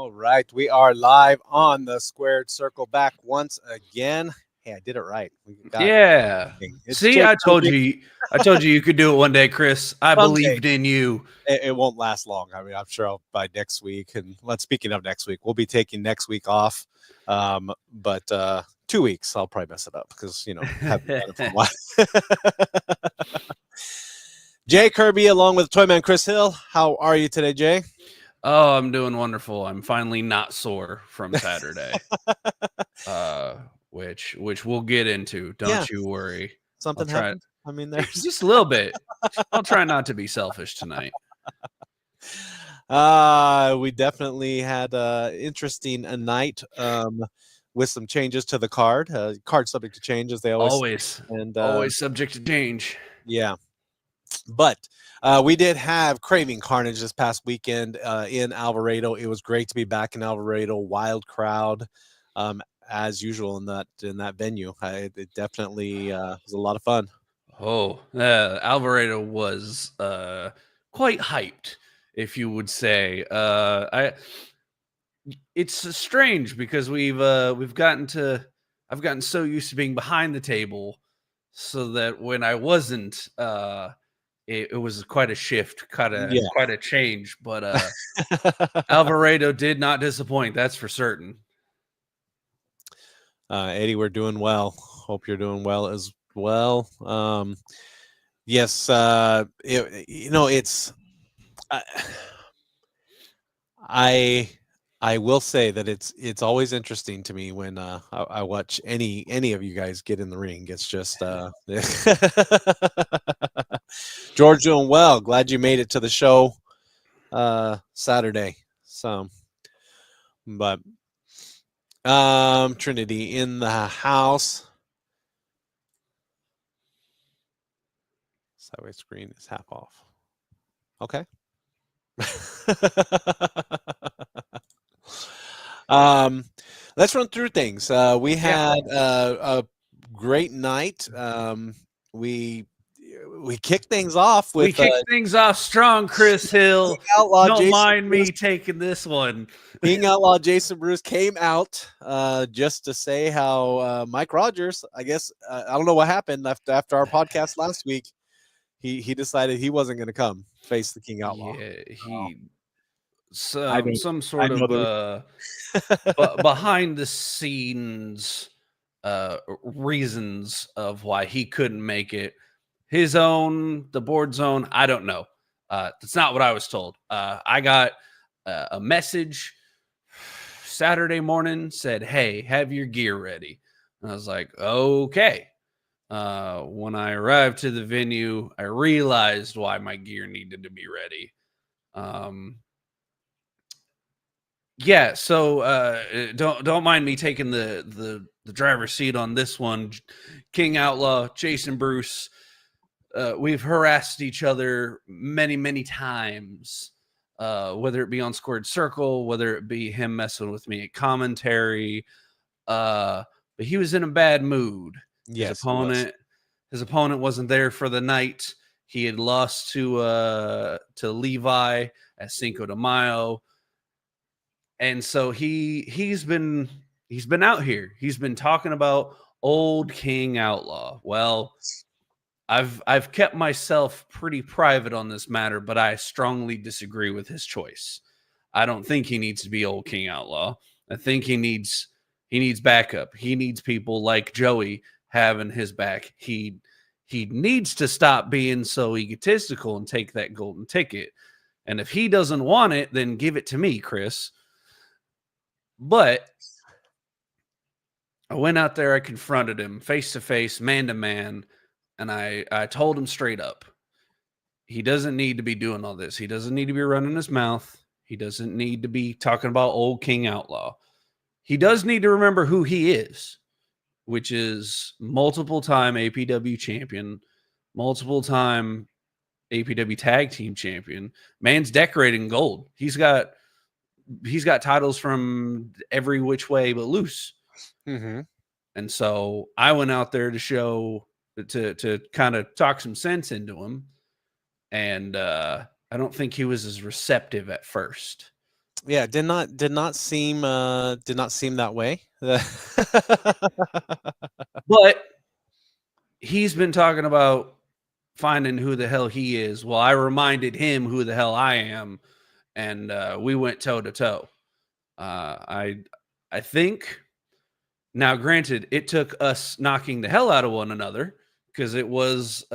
All right, we are live on the Squared Circle back once again. Hey, I did it right. We got Yeah. it's See, Jake I told Kirby. you. I told you could do it one day, Chris. I Someday. believed in you. It won't last long. I mean, I'm sure by next week. And speaking of next week, we'll be taking next week off. But 2 weeks, I'll probably mess it up because haven't done it for a while. Jay Kirby, along with Toyman Chris Hill. How are you today, Jay? Oh, I'm doing wonderful. I'm finally not sore from Saturday. Which we'll get into. Yeah, Don't you worry. I'll something try happened. I mean, there's just a little bit. I'll try not to be selfish tonight. We definitely had an interesting night with some changes to the card. Card subject to change, as they always say. And Always subject to change. yeah, but we did have Craving Carnage this past weekend in Alvarado. It was great to be back in Alvarado. Wild crowd, as usual in that venue. It definitely was a lot of fun. Oh, Alvarado was quite hyped, if you would say. It's strange because I've gotten so used to being behind the table, so that when I wasn't, it was quite a shift, Yeah. quite a change. But Alvarado did not disappoint. That's for certain. Eddie, we're doing well. Hope you're doing well as well. Yes, it's I will say that it's always interesting to me when I watch any of you guys get in the ring. It's just George doing well. Glad you made it to the show Saturday. So, but Trinity in the house. Sideways screen is half off. Okay. Let's run through things. We had a great night. We kicked things off with We kicked things off strong, Chris Hill. Outlaw Don't Jason mind Bruce. me taking this one. King Outlaw Jason Bruce came out just to say how Mike Rogers, I guess, I don't know what happened after our podcast last week. He decided he wasn't going to come face the King Outlaw. Yeah, I know, some I sort know of behind the scenes reasons of why he couldn't make it. His own, the board's own, I don't know. That's not what I was told. I got a message Saturday morning, said, "Hey, have your gear ready." And I was like, "Okay." When I arrived to the venue, I realized why my gear needed to be ready. Yeah, so don't mind me taking the driver's seat on this one. King Outlaw, Jason Bruce. We've harassed each other many times, whether it be on Squared Circle, whether it be him messing with me at commentary. But he was in a bad mood. Yes, His opponent wasn't there for the night. He had lost to Levi at Cinco de Mayo. And so he's been out here. He's been talking about old King Outlaw. Well, I've kept myself pretty private on this matter, but I strongly disagree with his choice. I don't think he needs to be old King Outlaw. I think he needs backup. He needs people like Joey having his back. He needs to stop being so egotistical and take that golden ticket. And if he doesn't want it, then give it to me, Chris. But I went out there, I confronted him face to face, man to man, and I told him straight up, he doesn't need to be doing all this. He doesn't need to be running his mouth. He doesn't need to be talking about old King Outlaw. He does need to remember who he is, which is multiple time APW champion, multiple time APW tag team champion. Man's decorating gold. He's got titles from every which way but loose. Mm-hmm. And so I went out there to show, to kind of talk some sense into him. And I don't think he was as receptive at first. Yeah, did not seem that way. But he's been talking about finding who the hell he is. Well, I reminded him who the hell I am, and we went toe to toe. I think now, granted, it took us knocking the hell out of one another because it was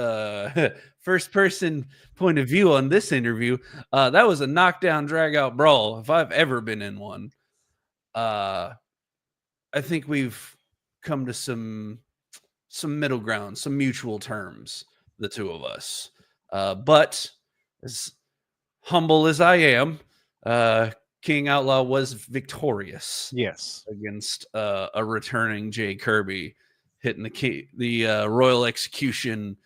first person point of view on this interview. That was a knockdown, drag out brawl if I've ever been in one. I think we've come to some middle ground, some mutual terms, the two of us. But as humble as I am, King Outlaw was victorious Yes. against a returning Jay Kirby, hitting the royal execution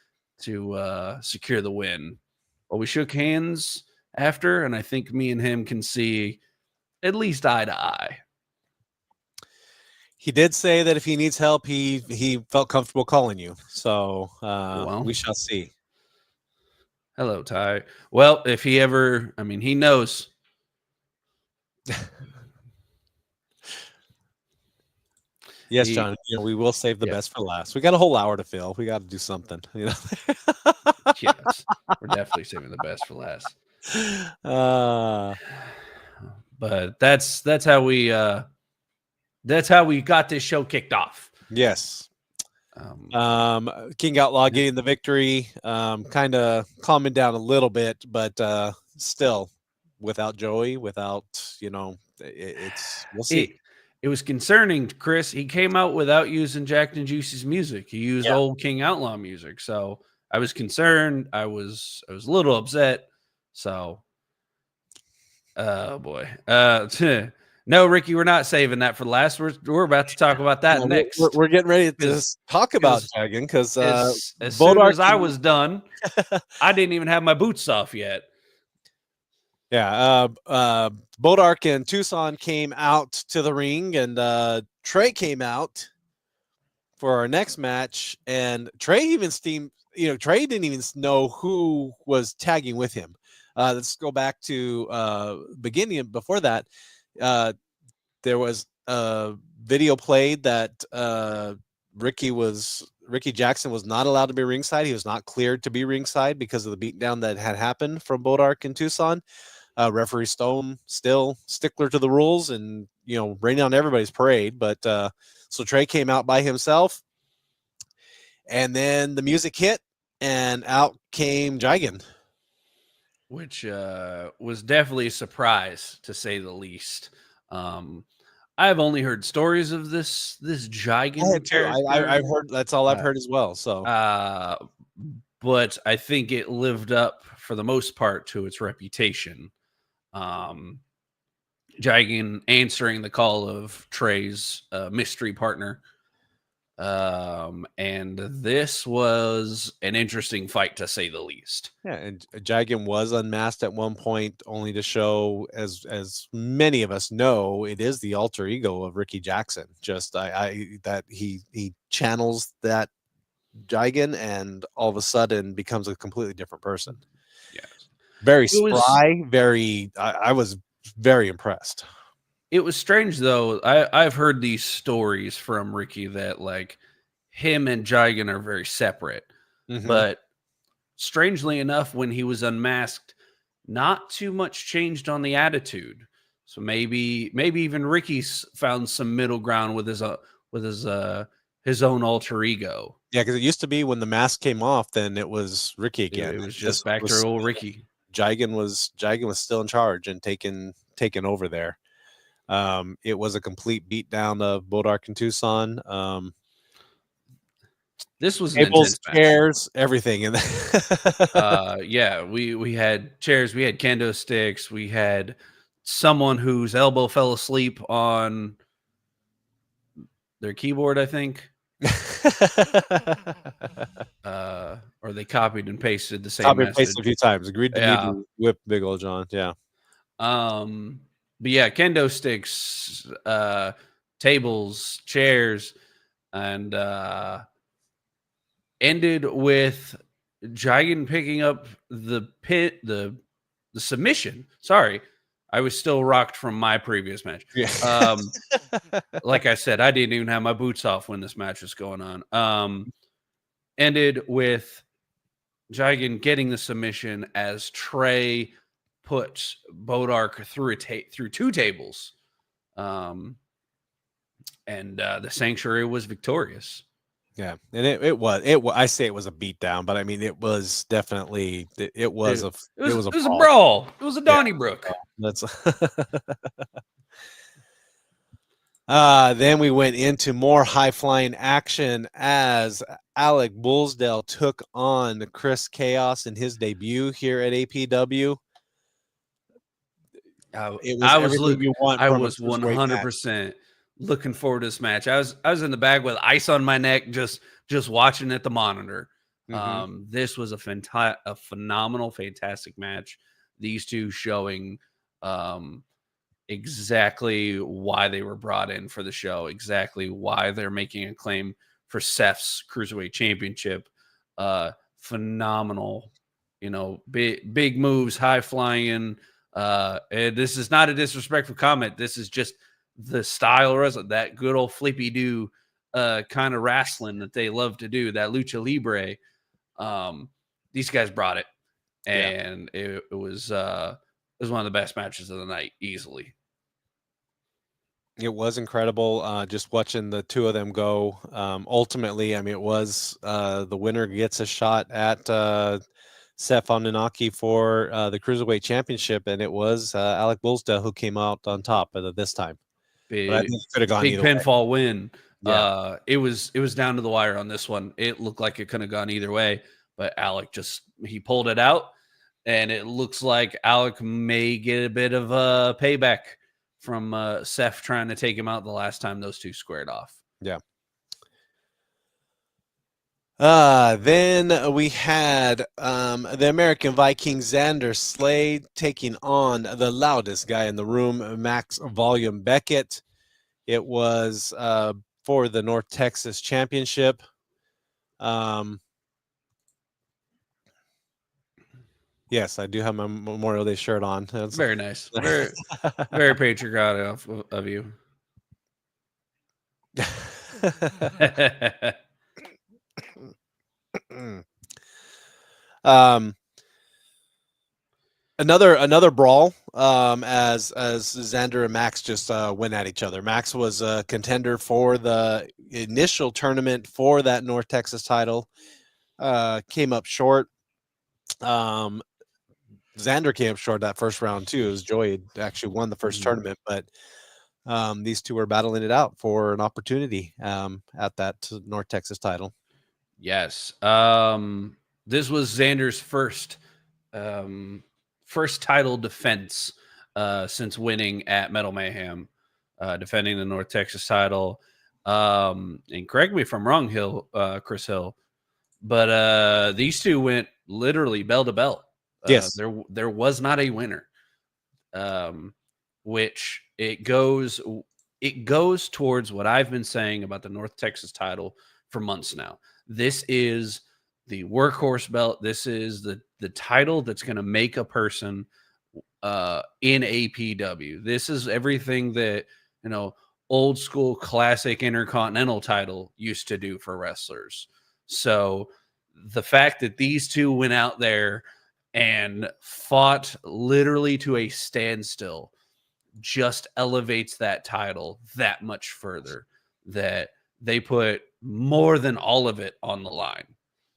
to secure the win. Well, we shook hands after, and I think me and him can see at least eye to eye. He did say that if he needs help, he felt comfortable calling you. So Well, we shall see. hello, Ty. Well, if he ever, I mean, he knows. Yes, John. You know, we will save the best for last. We got a whole hour to fill. We got to do something. You know. Yes, we're definitely saving the best for last. But that's how we got this show kicked off. Yes. King Outlaw getting the victory, kind of calming down a little bit, but still without Joey, without, you know, we'll see. It was concerning, Chris. He came out without using Jacked and Juicy's music. He used old King Outlaw music. So I was concerned. I was a little upset. So oh boy. No, Ricky, we're not saving that for last. We're about to talk about that next. We're getting ready to talk about Dragon because as soon as I was done, I didn't even have my boots off yet. Yeah, Bodark and Tucson came out to the ring, and Trey came out for our next match. And Trey even Trey didn't even know who was tagging with him. Let's go back to beginning before that. There was a video played that Ricky Jackson was not allowed to be ringside. He was not cleared to be ringside because of the beatdown that had happened from Bodark and Tucson. Referee Stone still stickler to the rules and, you know, raining on everybody's parade. But so Trey came out by himself, and then the music hit, and out came Jigen, which was definitely a surprise, to say the least. I've only heard stories of this Jigen character. I've heard, that's all I've heard as well. So, but I think it lived up for the most part to its reputation. Jigen answering the call of Trey's mystery partner. And this was an interesting fight, to say the least. Yeah, and Jigen was unmasked at one point, only to show, as many of us know, it is the alter ego of Ricky Jackson. Just that he channels that Jigen, and all of a sudden becomes a completely different person. Yes, very spry. I was very impressed. It was strange, though. I've heard these stories from Ricky that, like, him and Jigen are very separate. Mm-hmm. But strangely enough, when he was unmasked, not too much changed on the attitude. So maybe even Ricky's found some middle ground with his own alter ego. Yeah, because it used to be when the mask came off, then it was Ricky again. It was just back to old Ricky. Jigen was still in charge and taken over there. It was a complete beatdown of Bodark and Tucson. This was tables, chairs, everything in there. Yeah, we had chairs, we had kendo sticks, we had someone whose elbow fell asleep on their keyboard, I think. Or they copied and pasted the same message. Pasted a few times. Agreed to meet you, whip Big Old John. Yeah. But yeah, kendo sticks, tables, chairs, and ended with Jigen picking up the submission. Sorry, I was still rocked from my previous match. Yeah. Like I said, I didn't even have my boots off when this match was going on. Ended with Jigen getting the submission as Trey put Bodark through through 2 tables. And the Sanctuary was victorious. Yeah, and it was I say it was a beatdown, but I mean it was definitely it was a brawl. It was a Donnybrook. That's then we went into more high flying action as Alec Bullsdale took on Chris Chaos in his debut here at APW. It was everything you want. I was 100% looking forward to this match. I was in the bag with ice on my neck, just watching at the monitor. Mm-hmm. This was a phenomenal, fantastic match. These two showing exactly why they were brought in for the show, exactly why they're making a claim for Seth's Cruiserweight Championship. Phenomenal, big moves, high flying. And this is not a disrespectful comment. This is just the style wrestling, that good old flippy do kind of wrestling that they love to do, that lucha libre. These guys brought it, and it was one of the best matches of the night, easily. It was incredible. Just watching the two of them go. Ultimately, I mean, it was the winner gets a shot at Seth Anunnaki for the Cruiserweight Championship, and it was Alec Bullsdale who came out on top this time. Big pinfall win. Yeah. It was down to the wire on this one. It looked like it could have gone either way, but Alec he pulled it out, and it looks like Alec may get a bit of a payback from Seth trying to take him out the last time those two squared off. Yeah. Then we had the American Viking Xander Slade taking on the loudest guy in the room, Max Volume Beckett. It was for the North Texas Championship. Yes, I do have my Memorial Day shirt on. That's very nice. Very, very patriotic of you. Another brawl as Xander and Max just went at each other. Max was a contender for the initial tournament for that North Texas title. Came up short. Xander came up short that first round too, as Joey actually won the first tournament, but these two were battling it out for an opportunity at that North Texas title. Yes. This was Xander's first title defense since winning at Metal Mayhem, defending the North Texas title. And correct me if I'm wrong, Chris Hill, but these two went literally bell to bell. Yes, there was not a winner, which it goes towards what I've been saying about the North Texas title for months now. This is the workhorse belt. This is the title that's going to make a person in APW. This is everything that old school classic Intercontinental title used to do for wrestlers. So the fact that these two went out there and fought literally to a standstill just elevates that title that much further, that they put more than all of it on the line.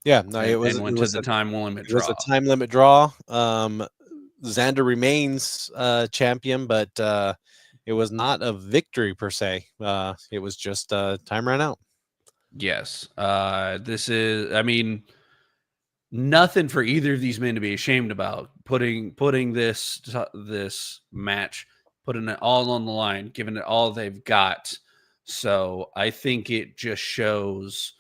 Yeah, no, it was a time limit draw. It was a time limit draw. Xander remains champion, but it was not a victory per se. It was just time ran out. Yes. This is, I mean, nothing for either of these men to be ashamed about. Putting this match, putting it all on the line, giving it all they've got. So I think it just shows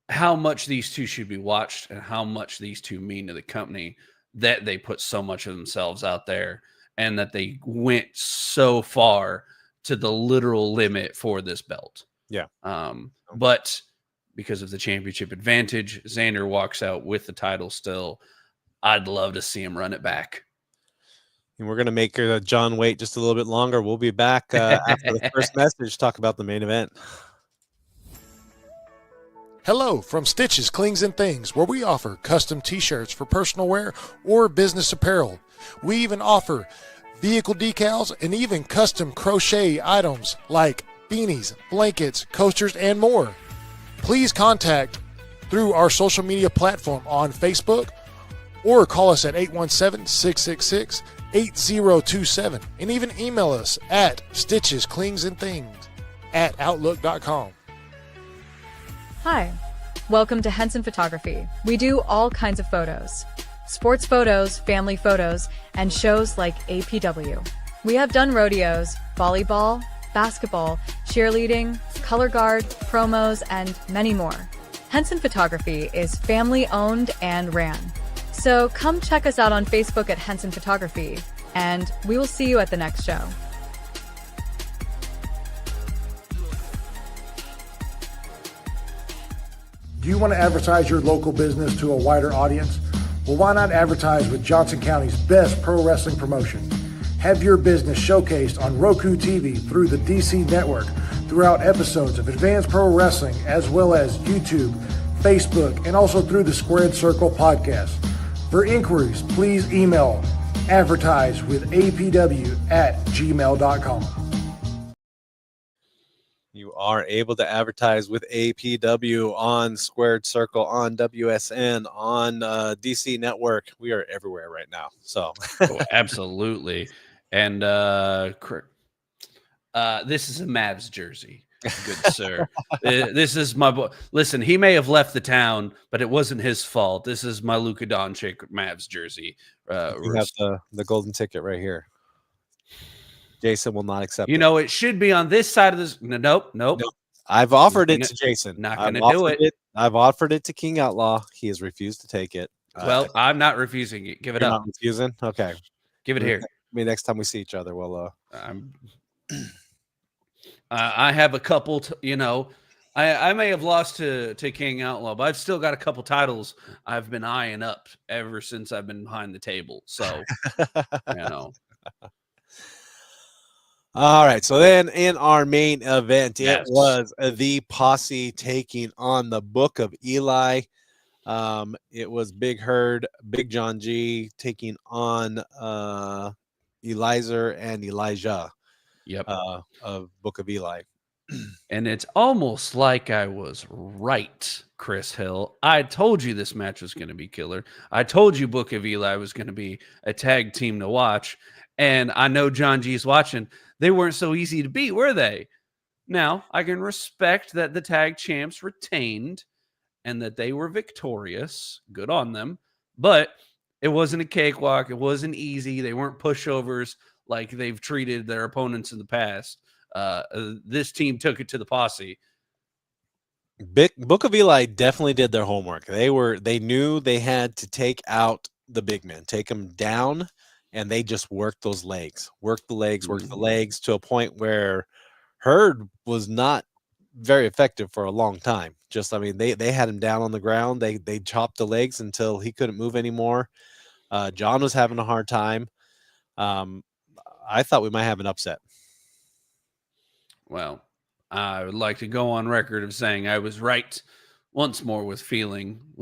how much these two should be watched and how much these two mean to the company, that they put so much of themselves out there and that they went so far to the literal limit for this belt. Yeah. But because of the championship advantage, Xander walks out with the title still. I'd love to see him run it back. And we're going to make John wait just a little bit longer. We'll be back after the first message to talk about the main event. Hello from Stitches, Clings, and Things, where we offer custom t-shirts for personal wear or business apparel. We even offer vehicle decals and even custom crochet items like beanies, blankets, coasters, and more. Please contact through our social media platform on Facebook or call us at 817-666-8027 and even email us at stitchesclingsandthings@outlook.com. Hi, welcome to Henson Photography. We do all kinds of photos. Sports photos, family photos, and shows like APW. We have done rodeos, volleyball, basketball, cheerleading, color guard, promos, and many more. Henson Photography is family owned and ran. So come check us out on Facebook at Henson Photography, and we will see you at the next show. Do you want to advertise your local business to a wider audience? Well, why not advertise with Johnson County's best pro wrestling promotion? Have your business showcased on Roku TV through the DC Network throughout episodes of Advanced Pro Wrestling, as well as YouTube, Facebook, and also through the Squared Circle podcast. For inquiries, please email advertisewithapw@gmail.com. You are able to advertise with APW on Squared Circle, on WSN, on DC Network. We are everywhere right now. So, Absolutely. And this is a Mavs jersey, good sir. This is my boy. Listen, he may have left the town, but it wasn't his fault. This is my Luka Doncic Mavs jersey. we have the golden ticket right here. Jason will not accept it. It should be on this side of this. Nope. I've offered it to Jason. Not going to do it. I've offered it to King Outlaw. He has refused to take it. Well, I'm not refusing it. Give it up. Not refusing? Okay. Give it here. Maybe next time we see each other, we'll. I have a couple. I may have lost to King Outlaw, but I've still got a couple titles I've been eyeing up ever since I've been behind the table. So, All right. So then in our main event, it was the Posse taking on the Book of Eli. It was Big Herd, Big John G taking on Elizer and Elijah. Yep. Of Book of Eli. And it's almost like I was right, Chris Hill. I told you this match was going to be killer. I told you Book of Eli was going to be a tag team to watch. And I know John G's watching. They weren't so easy to beat, were they? Now, I can respect that the tag champs retained and that they were victorious. Good on them. But it wasn't a cakewalk. It wasn't easy. They weren't pushovers like they've treated their opponents in the past. This team took it to the Posse. Book of Eli definitely did their homework. They knew they had to take out the big men, take them down, and they just worked those legs, worked the legs to a point where Herd was not very effective for a long time. They had him down on the ground. They chopped the legs until he couldn't move anymore. John was having a hard time. I thought we might have an upset. Well, I would like to go on record of saying I was right once more with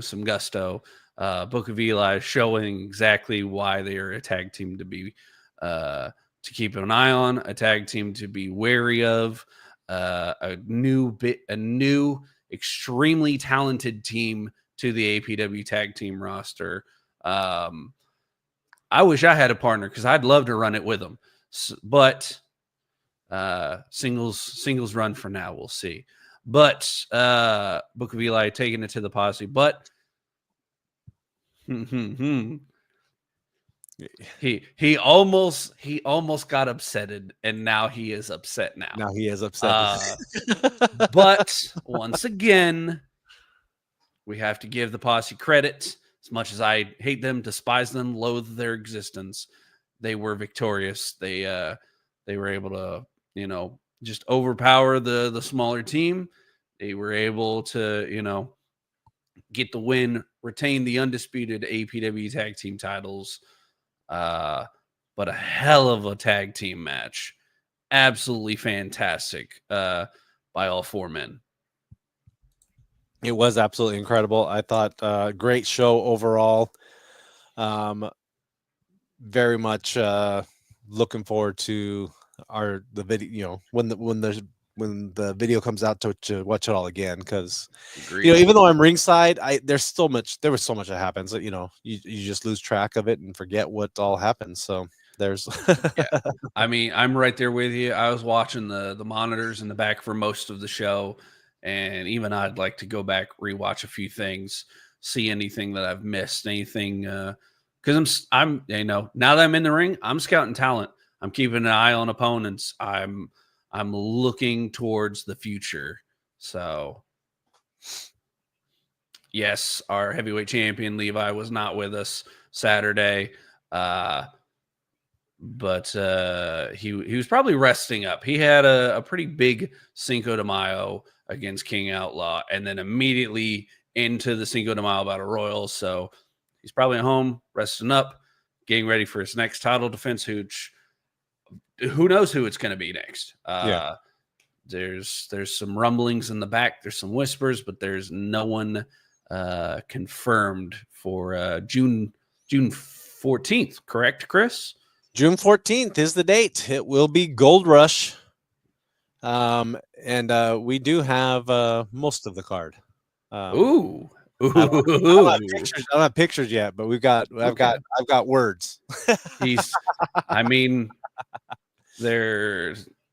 some gusto. Book of Eli showing exactly why they are a tag team to be to keep an eye on, a tag team to be wary of, a new extremely talented team to the APW tag team roster. I wish I had a partner because I'd love to run it with them, but singles run for now. We'll see. But Book of Eli taking it to the Posse, but he almost got upsetted, and now he is upset. Now he is upset. But once again, we have to give the Posse credit. As much as I hate them, despise them, loathe their existence, they were victorious. They were able to, just overpower the smaller team. They were able to, get the win, retain the undisputed APW tag team titles. But but a hell of a tag team match. Absolutely fantastic by all four men. It was absolutely incredible. I thought great show overall. Very much looking forward to the video. When the video comes out to watch it all again, because even though I'm ringside, there was so much that happens that you just lose track of it and forget what all happens. So there's yeah. I mean, I'm right there with you. I was watching the monitors in the back for most of the show, and even I'd like to go back, rewatch a few things, see anything that I've missed, anything because I'm now that I'm in the ring, I'm scouting talent. I'm keeping an eye on opponents. I'm looking towards the future. So yes, our heavyweight champion Levi was not with us Saturday. But he was probably resting up. He had a pretty big Cinco de Mayo against King Outlaw, and then immediately into the Cinco de Mayo Battle Royal. So he's probably at home, resting up, getting ready for his next title defense. Who knows who it's going to be next? There's some rumblings in the back. There's some whispers, but there's no one confirmed for June 14th. Correct, Chris? June 14th is the date. It will be Gold Rush. And we do have most of the card. Ooh. I don't have pictures yet, but I've got words. I mean,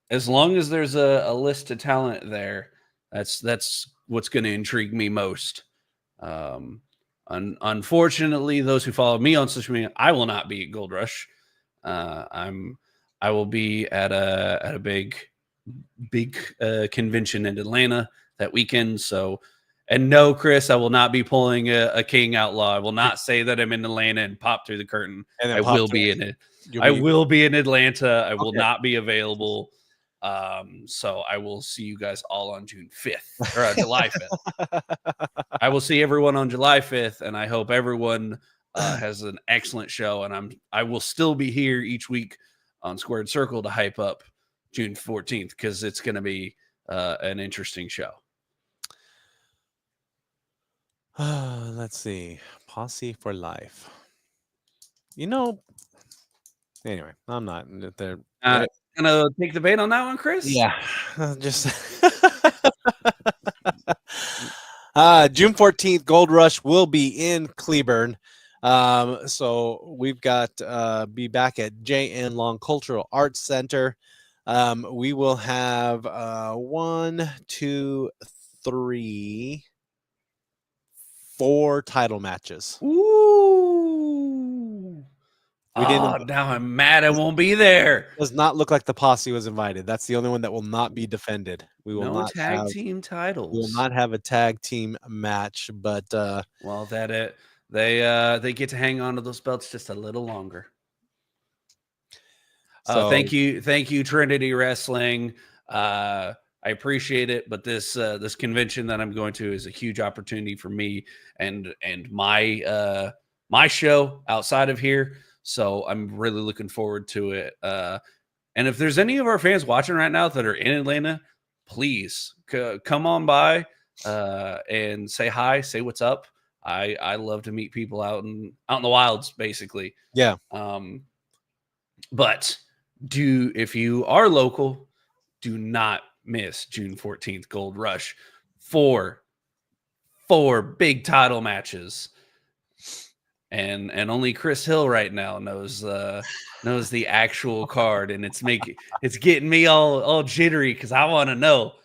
as long as there's a list of talent there, that's what's going to intrigue me most. Unfortunately, those who follow me on social media, I will not be at Gold Rush. I will be at a big convention in Atlanta that weekend. So, and no, Chris, I will not be pulling a King Outlaw. I will not say that I'm in Atlanta and pop through the curtain. I will be in it. I will be in Atlanta. I will not be available. So I will see you guys all on June 5th or July 5th. I will see everyone on July 5th, and I hope everyone has an excellent show. And I will still be here each week on Squared Circle to hype up June 14th because it's going to be an interesting show. Let's see. Posse for life. Anyway, I'm not there. Gonna take the bait on that one, Chris? Yeah. Just June 14th, Gold Rush will be in Cleburne. So we've got be back at JN Long Cultural Arts Center. We will have 1, 2, 3, 4 title matches. Ooh. Now I'm mad I won't be there. Does not look like the posse was invited. That's the only one that will not be defended. We will not tag team titles. We will not have a tag team match, but well, they get to hang on to those belts just a little longer. So thank you, Trinity Wrestling. I appreciate it, but this convention that I'm going to is a huge opportunity for me and my show outside of here. So I'm really looking forward to it. And if there's any of our fans watching right now that are in Atlanta, please come on by and say hi, say what's up. I love to meet people out in the wilds, basically. Yeah. But if you are local, do not miss June 14th Gold Rush. 4 big title matches. And only Chris Hill right now knows the actual card, and it's getting me all jittery because I want to know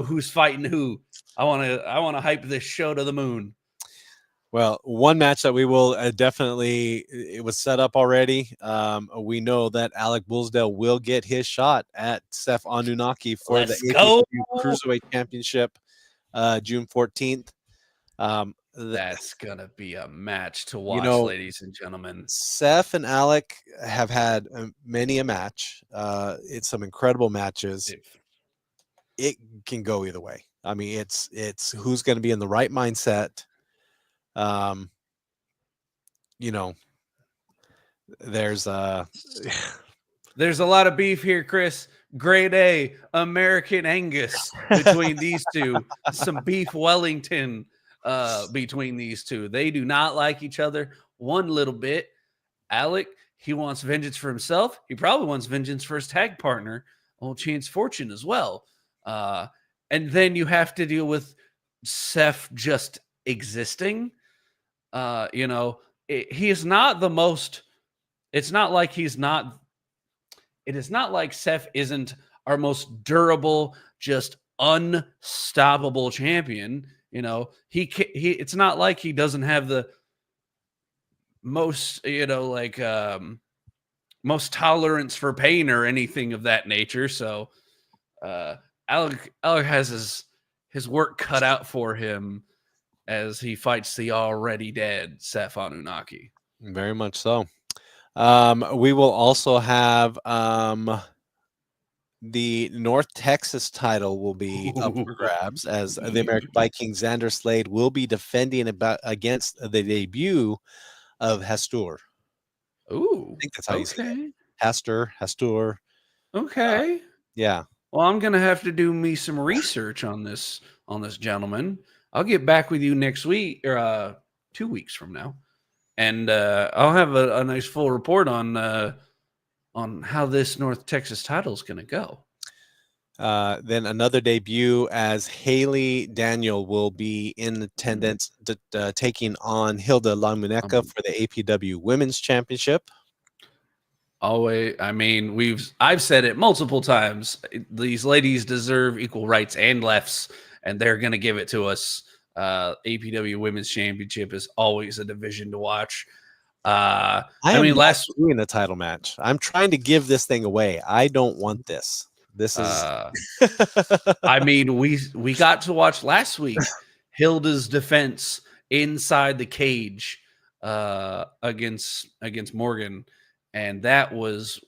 who's fighting who. I want to hype this show to the moon. Well, one match that we will definitely, it was set up already. We know that Alec Bullsdale will get his shot at Seth Anunnaki for the AEW Cruiserweight Championship June 14th. That's gonna be a match to watch, ladies and gentlemen. Seth and Alec have had many a match. It's some incredible matches. It can go either way. I mean, it's who's going to be in the right mindset. there's a lot of beef here, Chris. Grade A American Angus between these two. Some beef Wellington between these two. They do not like each other one little bit. Alec, he wants vengeance for himself. He probably wants vengeance for his tag partner, old Chance Fortune, as well. And then you have to deal with Seth just existing. He is not the most. It's not like he's not. It is not like Seth isn't our most durable, just unstoppable champion. It's not like he doesn't have the most, most tolerance for pain or anything of that nature. So, Alec has his work cut out for him as he fights the already dead Seth Anunnaki. Very much so. We will also have the North Texas title will be up for grabs as the American Viking Xander Slade will be defending against the debut of Hastur. Ooh, I think that's how you say it. Hastur. Okay. Yeah. Well, I'm gonna have to do me some research on this gentleman. I'll get back with you next week or 2 weeks from now. And I'll have a nice full report on how this North Texas title is going to go. Then another debut as Haley Daniel will be in attendance, taking on Hilda Lamuneka for the APW Women's Championship. Always, I've said it multiple times. These ladies deserve equal rights and lefts, and they're going to give it to us. APW Women's Championship is always a division to watch. Last doing a title match. I'm trying to give this thing away. I don't want this. This is. We got to watch last week Hilda's defense inside the cage against Morgan, and that was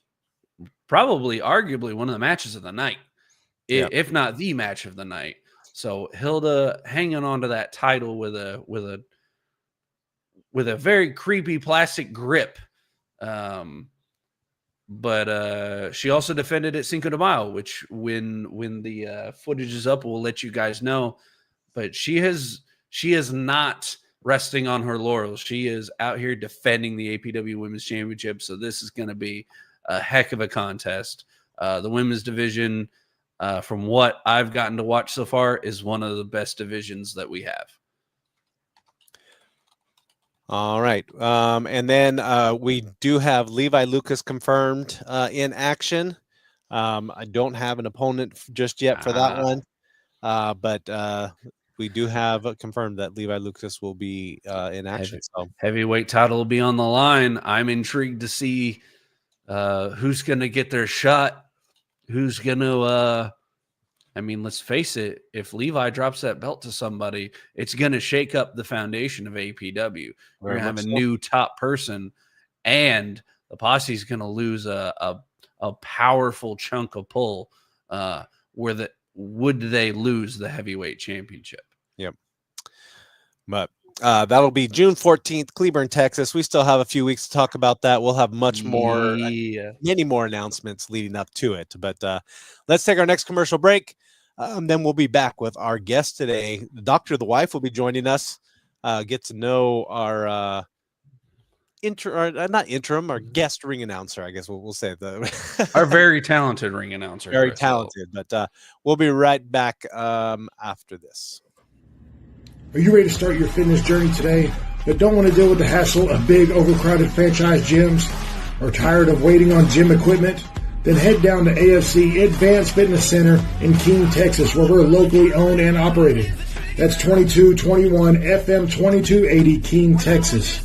probably arguably one of the matches of the night, if not the match of the night. So Hilda hanging on to that title with a very creepy plastic grip. But she also defended at Cinco de Mayo, which when the footage is up, we'll let you guys know. But she is not resting on her laurels. She is out here defending the APW Women's Championship. So this is going to be a heck of a contest. The women's division, from what I've gotten to watch so far, is one of the best divisions that we have. All right. And then we do have Levi Lucas confirmed in action. I don't have an opponent just yet for that one. But we do have confirmed that Levi Lucas will be in action. Heavyweight title will be on the line. I'm intrigued to see who's going to get their shot. Who's going to, let's face it, if Levi drops that belt to somebody, it's going to shake up the foundation of APW. We're going to have a new top person, and the posse is going to lose a powerful chunk of pull. Would they lose the heavyweight championship? Yep. But that'll be June 14th, Cleburne, Texas. We still have a few weeks to talk about that. We'll have much more, many more announcements leading up to it. But let's take our next commercial break. Then we'll be back with our guest today. DrtheWife will be joining us. Get to know our our guest ring announcer. I guess we'll say our very talented ring announcer. Very talented. But we'll be right back after this. Are you ready to start your fitness journey today, but don't want to deal with the hassle of big, overcrowded franchise gyms, or tired of waiting on gym equipment? Then head down to AFC Advanced Fitness Center in Keene, Texas, where we're locally owned and operated. That's 2221 FM 2280 Keene, Texas,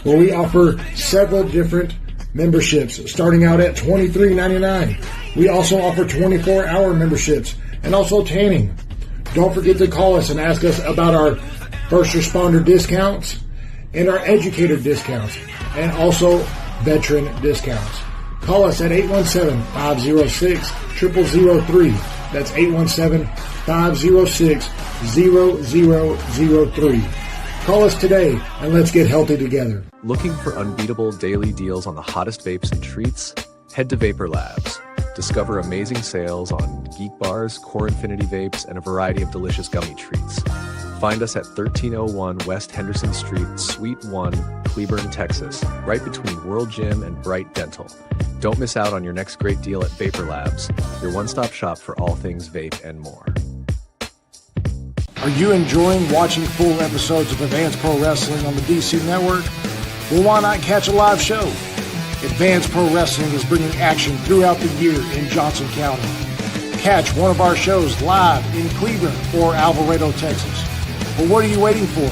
where we offer several different memberships, starting out at $23.99. We also offer 24-hour memberships and also tanning. Don't forget to call us and ask us about our first responder discounts and our educator discounts and also veteran discounts. Call us at 817-506-0003. That's 817-506-0003. Call us today and let's get healthy together. Looking for unbeatable daily deals on the hottest vapes and treats? Head to Vapor Labs. Discover amazing sales on Geek Bars, Core Infinity Vapes, and a variety of delicious gummy treats. Find us at 1301 West Henderson Street, Suite 1, Cleburne, Texas, right between World Gym and Bright Dental. Don't miss out on your next great deal at Vapor Labs, your one-stop shop for all things vape and more. Are you enjoying watching full episodes of Advanced Pro Wrestling on the DC Network? Well, why not catch a live show? Advanced Pro Wrestling is bringing action throughout the year in Johnson County. Catch one of our shows live in Cleburne or Alvarado, Texas. Well, what are you waiting for?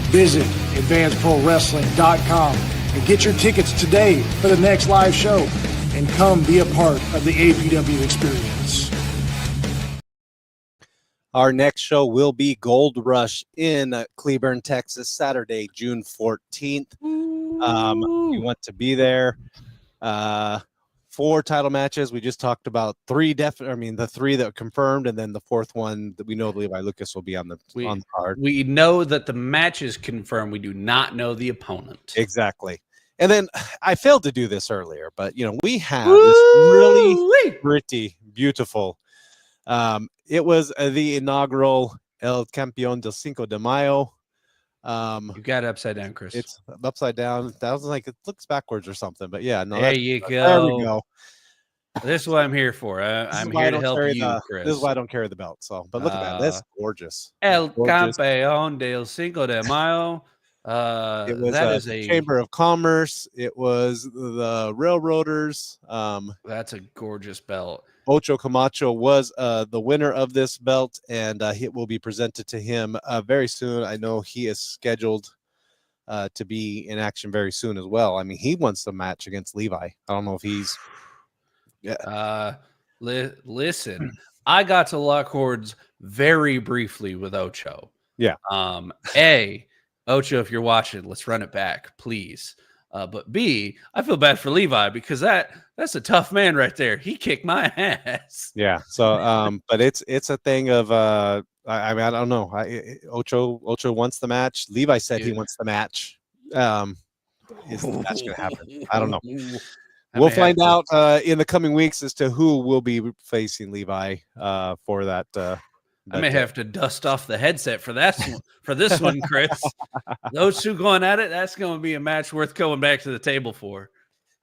Visit advancedprowrestling.com and get your tickets today for the next live show and come be a part of the APW experience. Our next show will be Gold Rush in Cleburne, Texas, Saturday, June 14th. You want to be there. 4 title matches. We just talked about 3 the 3 that were confirmed, and then the 4th one that we know Levi Lucas will be on the card. We know that the match is confirmed. We do not know the opponent. Exactly. And then I failed to do this earlier, but we have this really pretty beautiful. It was the inaugural El Campeón del Cinco de Mayo. You got it upside down, Chris. It's upside down. That was like it looks backwards or something, but yeah, no. There you go. There we go. This is what I'm here for. I'm here to help you, Chris. This is why I don't carry the belt. So, but look at that. That's gorgeous. El gorgeous. Campeón del Cinco de Mayo. It was that is a Chamber of Commerce. It was the Railroaders. That's a gorgeous belt. Ocho Camacho was the winner of this belt, and it will be presented to him very soon. I know he is scheduled to be in action very soon as well. I mean, he wants the match against Levi. I don't know if he's. Yeah. Listen, I got to lock horns very briefly with Ocho. Yeah. Ocho, if you're watching, let's run it back, please. But B, I feel bad for Levi because that's a tough man right there. He kicked my ass. Yeah. So, but it's a thing of I mean, I don't know. Ocho wants the match. Levi said he wants the match. Is the match gonna happen? I don't know. We'll find out in the coming weeks as to who will be facing Levi for that. I may have to dust off the headset for this one, Chris. Those 2 going at it, that's going to be a match worth going back to the table for.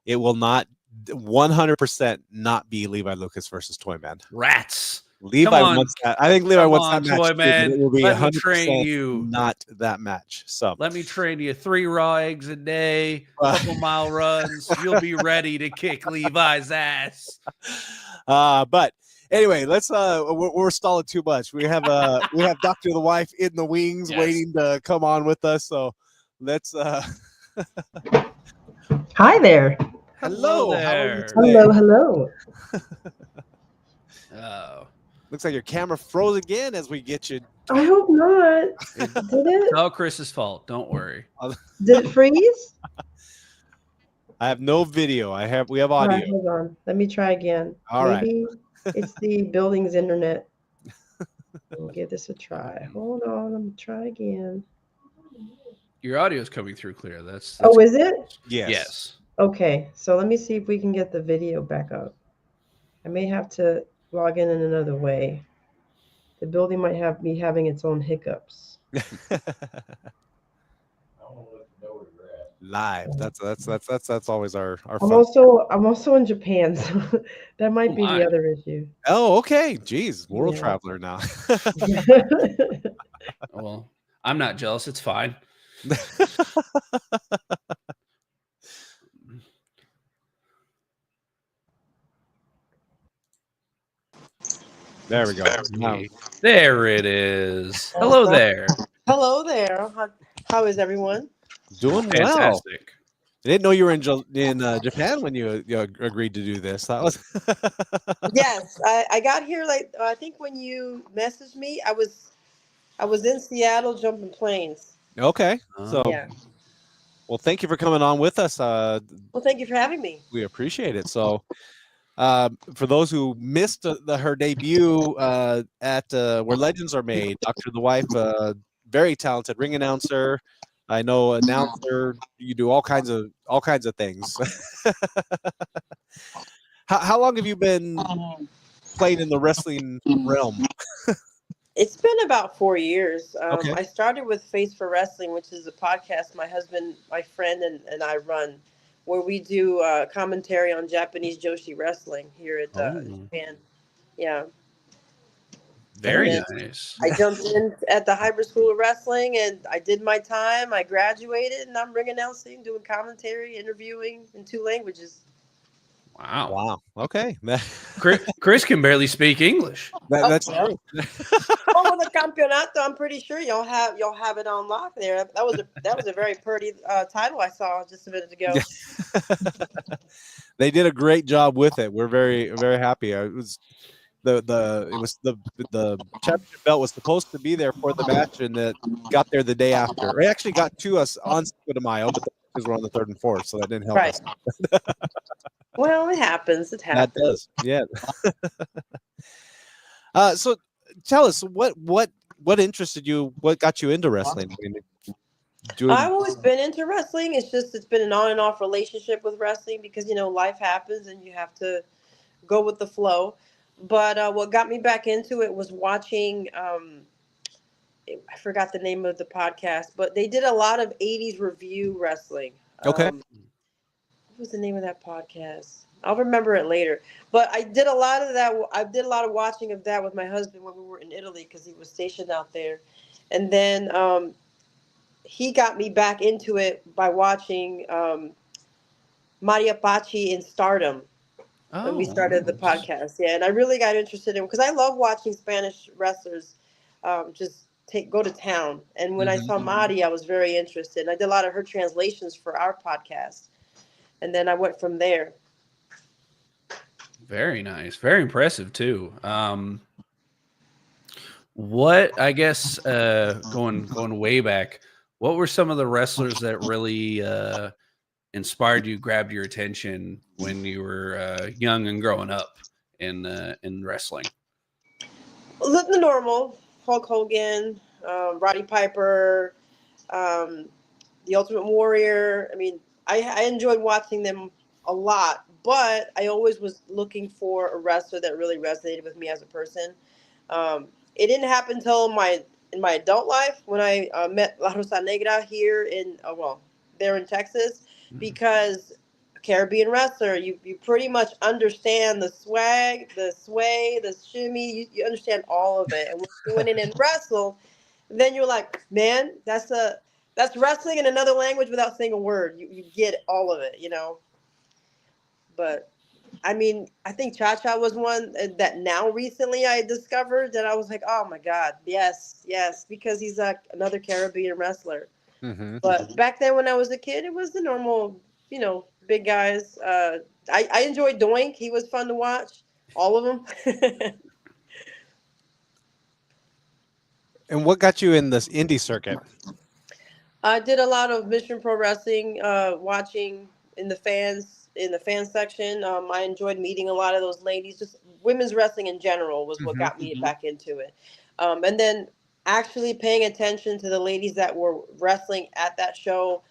It will not 100% not be Levi Lucas versus Toyman. Rats. Levi wants that. I think Levi wants that match. Toyman. It will be 100% not that match. So let me train you 3 raw eggs a day, couple mile runs. You'll be ready to kick Levi's ass. But anyway, let's we're stalling too much. We have DrtheWife in the wings waiting to come on with us. So let's Hi there. Hello there. Hello. Oh. Looks like your camera froze again as we get you. I hope not. Did it? It's all Chris's fault. Don't worry. Did it freeze? I have no video. We have audio. All right, hold on. Let me try again. All right. Maybe it's the building's internet. We'll give this a try. Hold on. Let me try again. Your audio is coming through clear. That's Oh, is it? Yes. Okay. So let me see if we can get the video back up. I may have to log in another way. The building might be having its own hiccups. Live. That's always our I'm fun. also in Japan, so that might be the other issue. Oh, okay. Jeez, world traveler now. Well, I'm not jealous. It's fine. There we go. There it is. Hello there. Hello there. How is everyone? Doing well. Fantastic. I didn't know you were in Japan when you agreed to do this. That was Yes, I got here I think when you messaged me, I was in Seattle jumping planes. okay. So Yeah. well, thank you for coming on with us. Well, thank you for having me. We appreciate it. So for those who missed her debut at Where Legends Are Made, DrtheWife very talented ring announcer. I know announcer. You do all kinds of things. How long have you been playing in the wrestling realm? It's been about 4 years. Okay. I started with Face for Wrestling, which is a podcast my husband, my friend, and I run, where we do commentary on Japanese Joshi wrestling here at Japan. Yeah. Very And nice. I jumped in at the Hybrid School of Wrestling, and I did my time. I graduated, and I'm ring announcing, doing commentary, interviewing in 2 languages. Wow. Wow. Okay. Chris can barely speak English. That's yeah. true. Well, with the campeonato, I'm pretty sure y'all have it on lock there. That was a very pretty title I saw just a minute ago. They did a great job with it. We're very, very happy. It was the championship belt was supposed to be there for the match, and it got there the day after. It actually got to us on Cinco de Mayo, but because we're on the 3rd and 4th, so that didn't help us. Well, it happens. It happens. That does, yeah. So tell us what interested you, what got you into wrestling? I mean, I've always been into wrestling. It's been an on and off relationship with wrestling because life happens and you have to go with the flow. But what got me back into it was watching. I forgot the name of the podcast, but they did a lot of 80s review wrestling. Okay. What was the name of that podcast? I'll remember it later. But I did a lot of that. I did a lot of watching of that with my husband when we were in Italy because he was stationed out there. And then he got me back into it by watching Maria Paci in Stardom when we started the podcast. Yeah, and I really got interested in because I love watching Spanish wrestlers just go to town. And when I saw Mari, I was very interested. And I did a lot of her translations for our podcast. And then I went from there. Very nice. Very impressive, too. What, I guess, going way back, what were some of the wrestlers that really inspired you, grabbed your attention when you were young and growing up in wrestling? The normal. Hulk Hogan, Roddy Piper, The Ultimate Warrior. I mean, I enjoyed watching them a lot, but I always was looking for a wrestler that really resonated with me as a person. It didn't happen until in my adult life when I met La Rosa Negra here there in Texas, because Caribbean wrestler, you pretty much understand the swag, the sway, the shimmy. You understand all of it, and when you went in and wrestle, then you're like, man, that's wrestling in another language without saying a word. You get all of it, But I mean, I think Cha-Cha was one that now recently I discovered that I was like, oh my God, yes, because he's like another Caribbean wrestler. Mm-hmm. But back then when I was a kid, it was the normal, big guys. I enjoyed Doink. He was fun to watch. All of them. And what got you in this indie circuit? I did a lot of Mission Pro Wrestling, watching in the fan section. I enjoyed meeting a lot of those ladies. Just women's wrestling in general was what got me back into it. And then actually paying attention to the ladies that were wrestling at that show,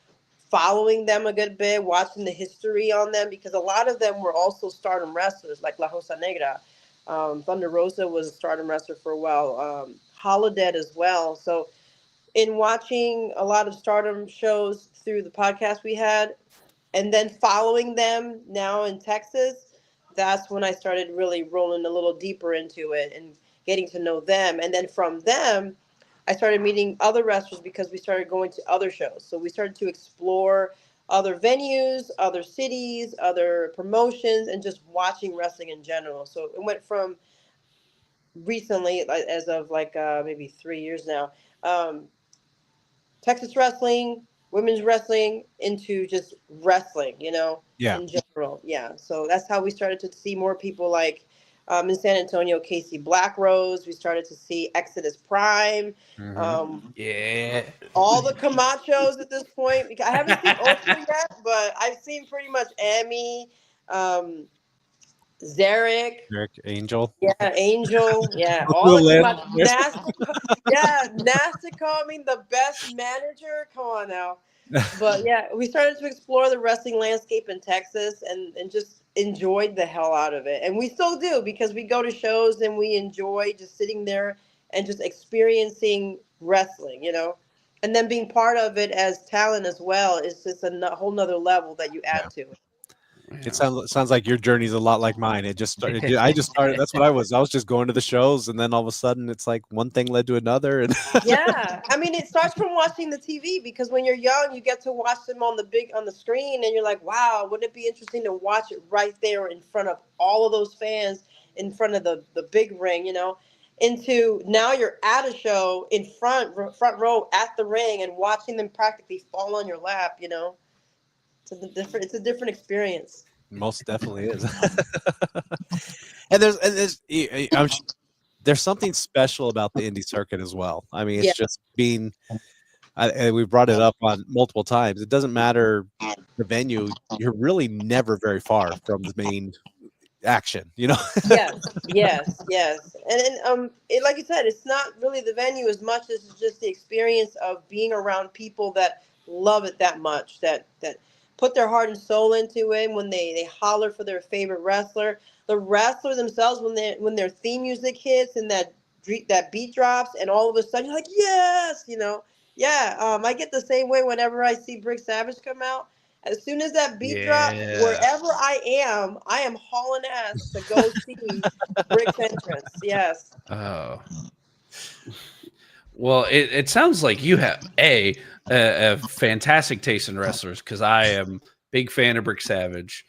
following them a good bit, watching the history on them, because a lot of them were also Stardom wrestlers, like La Rosa Negra. Thunder Rosa was a Stardom wrestler for a while. Holodead as well. So in watching a lot of Stardom shows through the podcast we had, and then following them now in Texas, that's when I started really rolling a little deeper into it and getting to know them. And then from them, I started meeting other wrestlers because we started going to other shows. So we started to explore other venues, other cities, other promotions, and just watching wrestling in general. So it went from recently, as of maybe 3 years now, Texas wrestling, women's wrestling, into just wrestling, in general. Yeah. So that's how we started to see more people like in San Antonio, Casey Black Rose. We started to see Exodus Prime. All the Camachos at this point. I haven't seen Ultra yet, but I've seen pretty much Amy, Zarek. Eric Angel. Yeah, Angel. Yeah, Who all of them. led- Nasty. Yeah, Nasty. I mean, the best manager. Come on now. But yeah, we started to explore the wrestling landscape in Texas and just enjoyed the hell out of it. And we still do, because we go to shows and we enjoy just sitting there and just experiencing wrestling, and then being part of it as talent as well is just a whole nother level that you add to it. It sounds like your journey's a lot like mine. It just started. I just started. That's what I was. I was just going to the shows, and then all of a sudden, it's like one thing led to another. And Yeah, I mean, it starts from watching the TV, because when you're young, you get to watch them on the screen, and you're like, wow, wouldn't it be interesting to watch it right there in front of all of those fans, in front of the big ring, Into now you're at a show in front row at the ring and watching them practically fall on your lap, It's a different experience. most definitely is. and there's something special about the indie circuit as well. I mean, it's just being. We brought it up on multiple times. It doesn't matter the venue; you're really never very far from the main action. Yes. And like you said, it's not really the venue as much as it's just the experience of being around people that love it that much, that put their heart and soul into it. When they holler for their favorite wrestler, the wrestler themselves, when their theme music hits and that beat drops, and all of a sudden you're like, yes, I get the same way whenever I see Brick Savage come out. As soon as that beat drops, wherever I am hauling ass to go see Brick's entrance. Yes. Oh. Well, it sounds like you have a fantastic taste in wrestlers, because I am big fan of Brick Savage,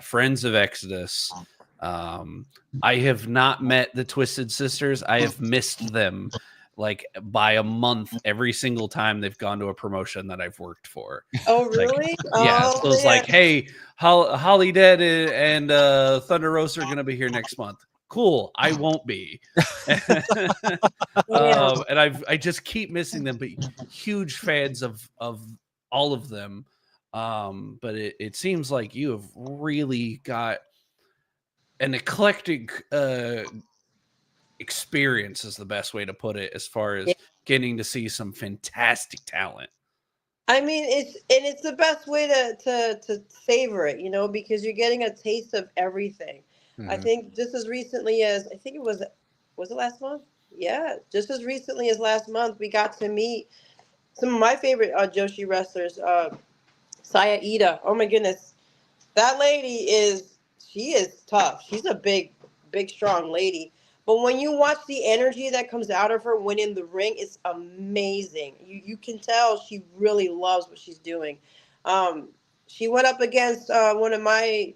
friends of Exodus. I have not met the Twisted Sisters. I have missed them like by a month every single time they've gone to a promotion that I've worked for. Oh, really? So it's like, hey, Holly Dead and Thunder Rosa are going to be here next month. Cool. I won't be. And I just keep missing them, but huge fans of all of them. But it seems like you have really got an eclectic experience, is the best way to put it, as far as getting to see some fantastic talent. I mean, it's the best way to savor it, because you're getting a taste of everything. Mm-hmm. I think just as recently as, I think it was it last month? Yeah, just as recently as last month, we got to meet some of my favorite Joshi wrestlers. Saya Ida. Oh my goodness, that lady is tough. She's a big, strong lady. But when you watch the energy that comes out of her when in the ring, it's amazing. You can tell she really loves what she's doing. She went up against one of my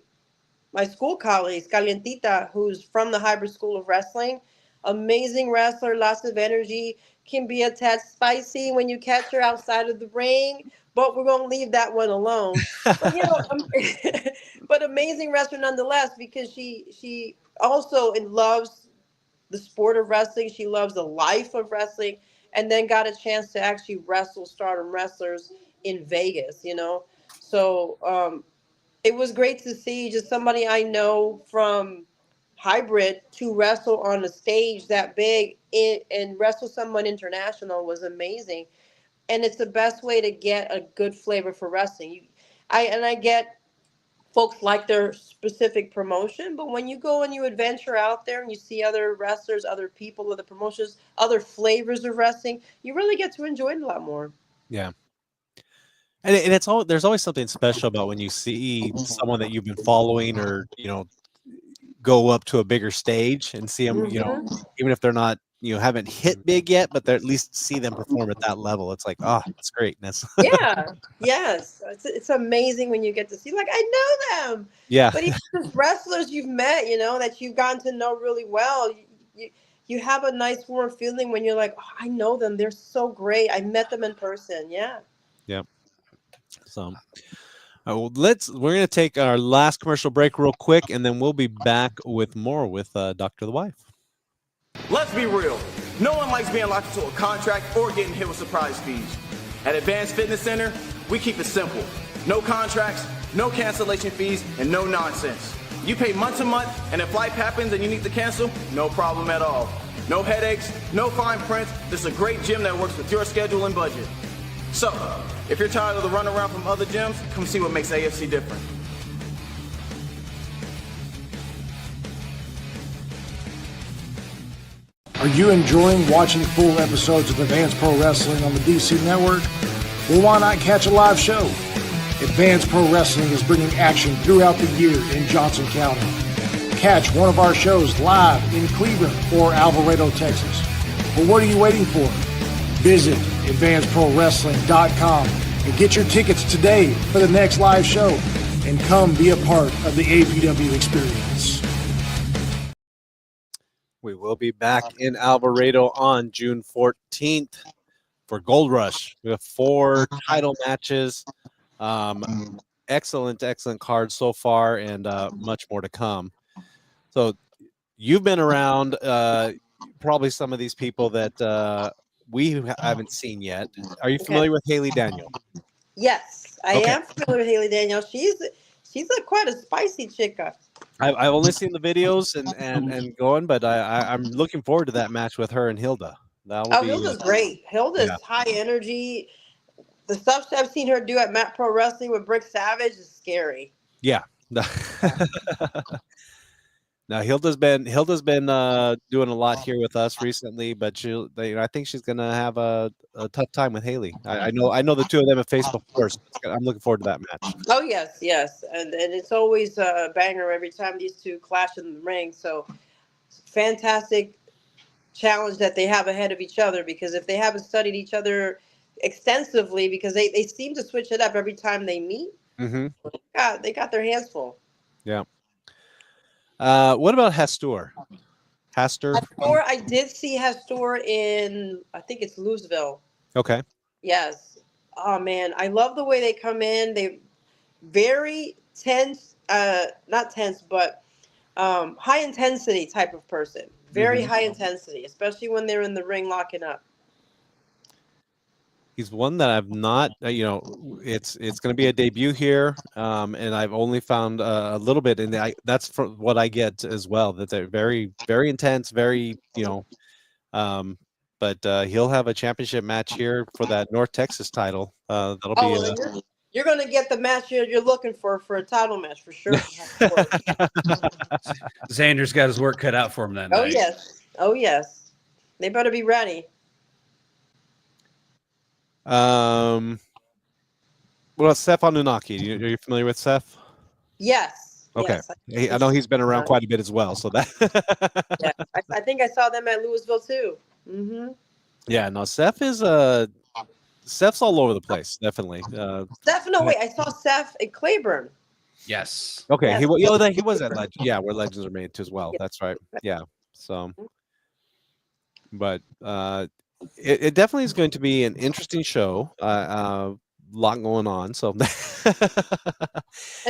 school colleagues, Calientita, who's from the Hybrid School of Wrestling. Amazing wrestler, lots of energy, can be a tad spicy when you catch her outside of the ring, but we're going to leave that one alone. But, but amazing wrestler nonetheless, because she also loves the sport of wrestling. She loves the life of wrestling, and then got a chance to actually wrestle Stardom wrestlers in Vegas, So it was great to see just somebody I know from Hybrid to wrestle on a stage that big and wrestle someone international was amazing. And it's the best way to get a good flavor for wrestling. I get folks like their specific promotion, but when you go and you adventure out there and you see other wrestlers, other people, other promotions, other flavors of wrestling, you really get to enjoy it a lot more. Yeah. And there's always something special about when you see someone that you've been following, or go up to a bigger stage and see them, even if they're not, haven't hit big yet, but they're at least see them perform at that level. It's like, oh, it's great. Yes. It's amazing when you get to see, like, I know them. Yeah. But even just wrestlers you've met, that you've gotten to know really well, you have a nice warm feeling when you're like, oh, I know them. They're so great. I met them in person. Yeah. Yeah. So we're going to take our last commercial break real quick, and then we'll be back with more with DrtheWife. Let's be real. No one likes being locked into a contract or getting hit with surprise fees. At Advanced Fitness Center, we keep it simple. No contracts, no cancellation fees, and no nonsense. You pay month to month, and if life happens and you need to cancel, no problem at all. No headaches, no fine print. This is a great gym that works with your schedule and budget. So, if you're tired of the runaround from other gyms, come see what makes AFC different. Are you enjoying watching full episodes of Advanced Pro Wrestling on the DC Network? Well, why not catch a live show? Advanced Pro Wrestling is bringing action throughout the year in Johnson County. Catch one of our shows live in Cleburne or Alvarado, Texas. But what are you waiting for? Visit advancedprowrestling.com and get your tickets today for the next live show and come be a part of the APW experience. We will be back in Alvarado on June 14th for Gold Rush. We have 4 title matches. Excellent card so far, and much more to come. So you've been around probably some of these people that we haven't seen yet. Are you familiar with Haley Daniel? Yes, I am familiar with Haley Daniel. She's quite a spicy chick. I've only seen the videos and going, but I'm looking forward to that match with her and Hilda. Hilda's great. Hilda's high energy. The stuff I've seen her do at Matt Pro Wrestling with Brick Savage is scary. Yeah. Now Hilda's been doing a lot here with us recently, but I think she's gonna have a tough time with Haley. I know the two of them have faced before, so I'm looking forward to that match. Oh yes, and it's always a banger every time these two clash in the ring. So fantastic challenge that they have ahead of each other, because if they haven't studied each other extensively, because they seem to switch it up every time they meet. Mm-hmm. They got their hands full. Yeah. What about Hastur? Hastur, I did see Hastur in, I think it's Louisville. Okay. Yes. Oh man, I love the way they come in. They very tense, not tense, but high intensity type of person. Very high intensity, especially when they're in the ring locking up. He's one that I've not, it's going to be a debut here, and I've only found a little bit, and that's from what I get as well. That they're very, very intense, very, but he'll have a championship match here for that North Texas title. That'll be. You're going to get the match you're looking for a title match for sure. Xander's got his work cut out for him that night. Oh yes, they better be ready. What about Seth Anunnaki? Are you familiar with Seth? Yes. Okay. Yes, I know he's been around quite a bit as well. So that. Yeah, I think I saw them at Louisville too. Mm-hmm. Yeah. No, Seth's all over the place. Definitely. Definitely. I saw Seth at Cleburne. Yes. Okay. Yes. He was at Legend. Yeah, where Legends are made too as well. That's right. Yeah. So, but it definitely is going to be an interesting show. Lot going on. So, and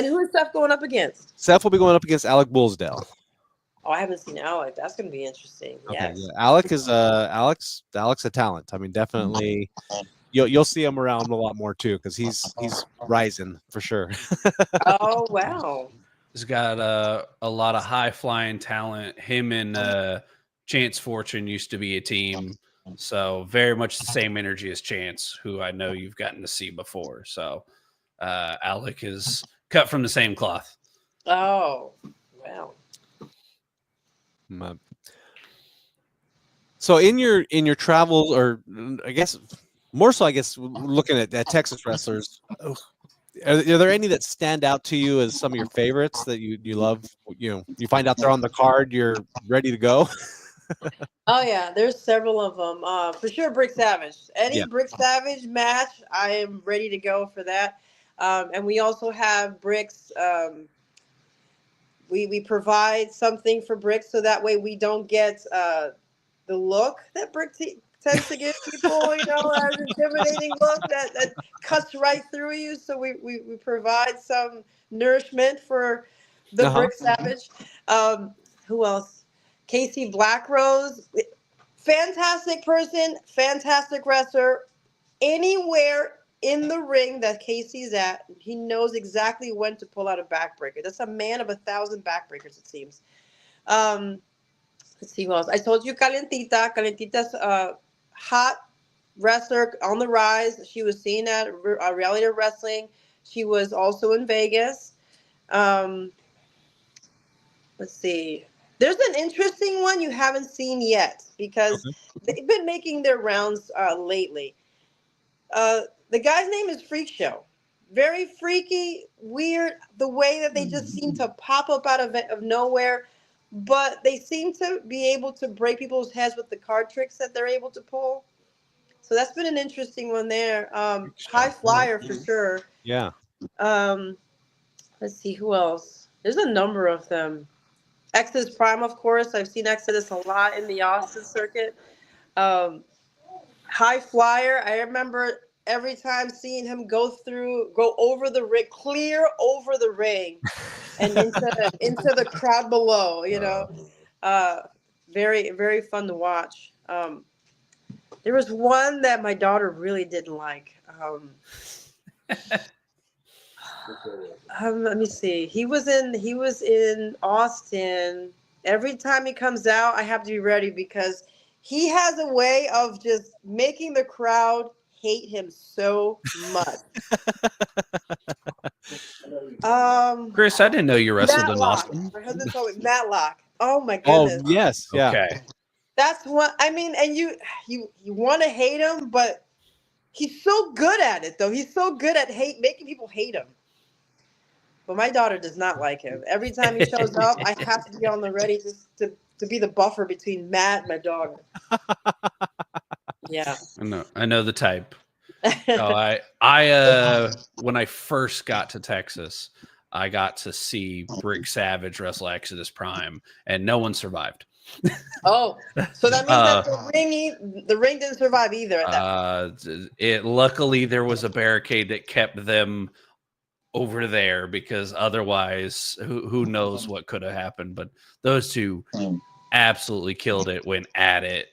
who is Seth going up against? Seth will be going up against Alec Bullsdale. Oh, I haven't seen Alec. That's going to be interesting. Okay, Yes. yeah. Alec is Alec's a talent. I mean, definitely. You'll see him around a lot more too, because he's rising for sure. Oh wow. He's got a lot of high flying talent. Him and Chance Fortune used to be a team, so very much the same energy as Chance, who I know you've gotten to see before. So Alec is cut from the same cloth. Oh wow. So in your travels, or I guess more so, looking at Texas wrestlers, are there any that stand out to you as some of your favorites that you love? You find out they're on the card, you're ready to go. Oh yeah, there's several of them. For sure, Brick Savage. Any Brick Savage match, I am ready to go for that. And we also have Bricks. We provide something for Bricks, so that way we don't get the look that Brick tends to give people, an intimidating look that cuts right through you. So we provide some nourishment for the Brick Savage. Who else? Casey Blackrose, fantastic person, fantastic wrestler. Anywhere in the ring that Casey's at. He knows exactly when to pull out a backbreaker. That's a man of 1,000 backbreakers, it seems. Let's see who else. I told you Calentita. Calentita's hot wrestler on the rise. She was seen at Reality Wrestling. She was also in Vegas. Let's see. There's an interesting one you haven't seen yet because they've been making their rounds lately. The guy's name is Freak Show. Very freaky, weird, the way that they just seem to pop up out of nowhere. But they seem to be able to break people's heads with the card tricks that they're able to pull. So that's been an interesting one there. High flyer for sure. Yeah. Let's see who else. There's a number of them. Exodus Prime, of course. I've seen Exodus a lot in the Austin circuit. High flyer. I remember every time seeing him go over the ring, clear over the ring, and into the crowd below. You know, very, very fun to watch. There was one that my daughter really didn't like. Let me see. He was in Austin. Every time he comes out, I have to be ready because he has a way of just making the crowd hate him so much. Chris, I didn't know you wrestled in Matlock. Austin. My husband told me Matlock. Oh my goodness. Oh yes, yeah. Okay. That's what I mean. And you want to hate him, but he's so good at it, though. He's so good at making people hate him. But my daughter does not like him. Every time he shows up, I have to be on the ready just to be the buffer between Matt and my daughter. Yeah. I know the type. I when I first got to Texas, I got to see Brick Savage wrestle Exodus Prime, and no one survived. Oh, so that means that the ring didn't survive either at that point. Luckily there was a barricade that kept them over there because otherwise who knows what could have happened. But those two absolutely killed it, went at it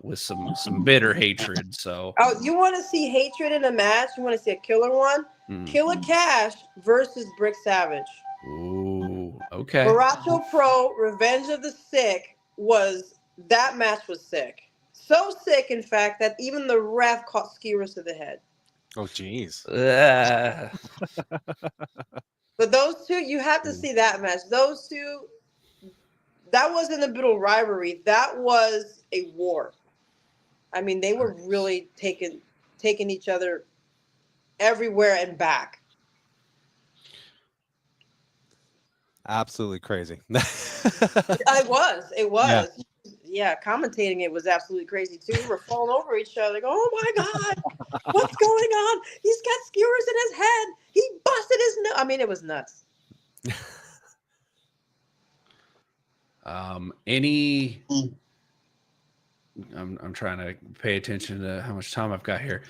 with some bitter hatred. So you want to see hatred in a match? You want to see a killer one? Killer Cash versus Brick Savage. Ooh, okay. Borracho Pro Revenge of the Sick that match was sick. So sick, in fact, that even the ref caught skewers to the head. Oh, jeez. But those two, you have to see that match. Those two, that wasn't a bit of rivalry. That was a war. I mean, they were really taking each other everywhere and back. Absolutely crazy. It was. Yeah. Yeah, commentating it was absolutely crazy too. We were falling over each other, like, "Oh my God, what's going on? He's got skewers in his head. He busted his nose." I mean, it was nuts. I'm trying to pay attention to how much time I've got here.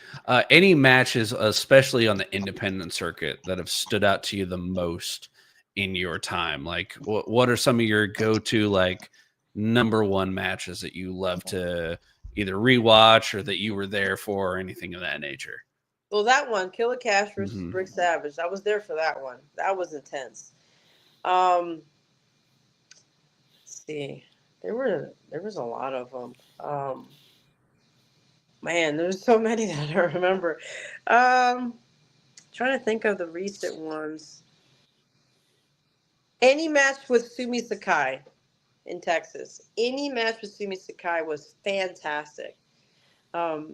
Any matches, especially on the independent circuit, that have stood out to you the most in your time? Like, what are some of your go-to, like, number one matches that you love to either rewatch or that you were there for or anything of that nature? Well, that one, Killer Cash versus Brick Savage, I was there for that one. That was intense. Let's see. There was a lot of them. Man, there's so many that I don't remember. Trying to think of the recent ones. Any match with Sumi Sakai in Texas. Any match with Sumi Sakai was fantastic. I